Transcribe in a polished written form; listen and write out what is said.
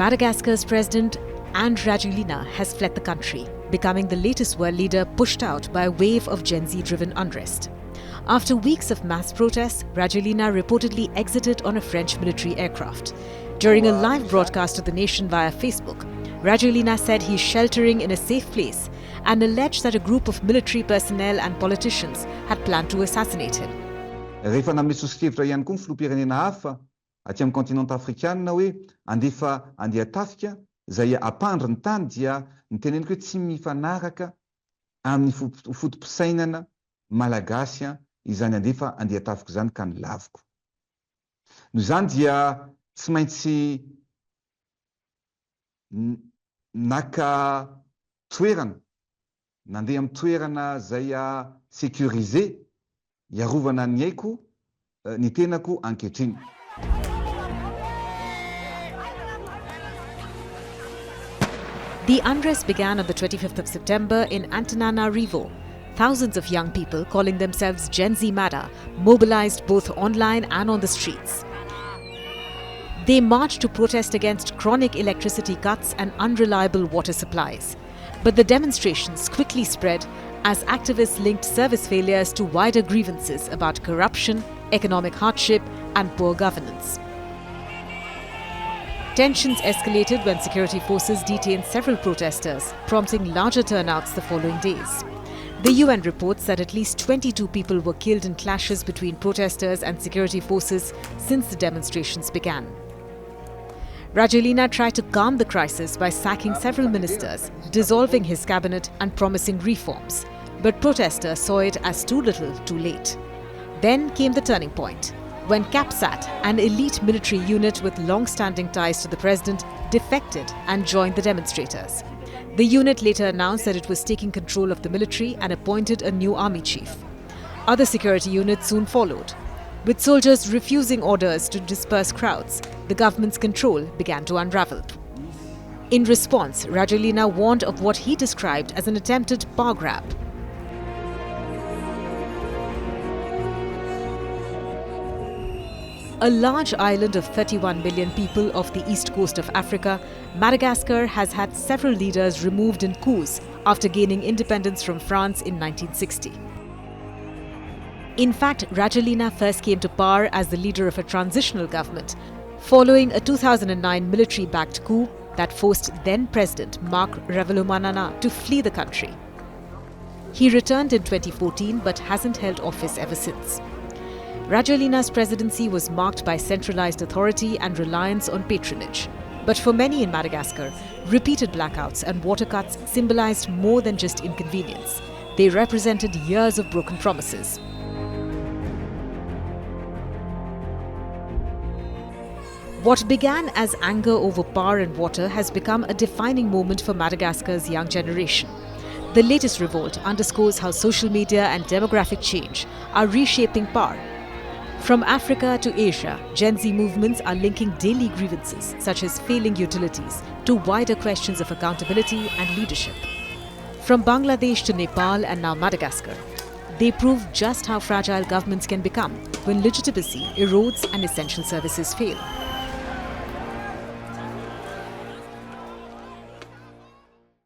Madagascar's President Andry Rajoelina has fled the country, becoming the latest world leader pushed out by a wave of Gen Z-driven unrest. After weeks of mass protests, Rajoelina reportedly exited on a French military aircraft. During a live broadcast of the nation via Facebook, Rajoelina said he's sheltering in a safe place and alleged that a group of military personnel and politicians had planned to assassinate him. Rehefa namesosikevitra ihany koa ny filoham-pirenena hafa aty amin'ny kontinanta afrikanina hoe andefa andeha tafika izay ampandry ny tany dia niteneniko hoe tsy mifanaraka amin'ny fotom-pisainana malagasy izany andeha tafika izany ka ny laviko. Noho izany dia tsy maintsy naka toerana, nandeha amin'ny toerana izay sécurisé iarovana ny aiko, ny tenako ankehitriny. The unrest began on the 25th of September in Antananarivo. Thousands of young people, calling themselves Gen Z Mada, mobilized both online and on the streets. They marched to protest against chronic electricity cuts and unreliable water supplies. But the demonstrations quickly spread as activists linked service failures to wider grievances about corruption, economic hardship, and poor governance. Tensions escalated when security forces detained several protesters, prompting larger turnouts the following days. The UN reports that at least 22 people were killed in clashes between protesters and security forces since the demonstrations began. Rajoelina tried to calm the crisis by sacking several ministers, dissolving his cabinet and promising reforms. But protesters saw it as too little, too late. Then came the turning point, when CAPSAT, an elite military unit with long-standing ties to the president, defected and joined the demonstrators. The unit later announced that it was taking control of the military and appointed a new army chief. Other security units soon followed. With soldiers refusing orders to disperse crowds, the government's control began to unravel. In response, Rajoelina warned of what he described as an attempted power grab. A large island of 31 million people off the east coast of Africa, Madagascar has had several leaders removed in coups after gaining independence from France in 1960. In fact, Rajoelina first came to power as the leader of a transitional government, following a 2009 military-backed coup that forced then-President Marc Ravalomanana to flee the country. He returned in 2014 but hasn't held office ever since. Rajoelina's presidency was marked by centralized authority and reliance on patronage. But for many in Madagascar, repeated blackouts and water cuts symbolized more than just inconvenience. They represented years of broken promises. What began as anger over power and water has become a defining moment for Madagascar's young generation. The latest revolt underscores how social media and demographic change are reshaping power. From Africa to Asia, Gen Z movements are linking daily grievances such as failing utilities to wider questions of accountability and leadership. From Bangladesh to Nepal and now Madagascar, they prove just how fragile governments can become when legitimacy erodes and essential services fail.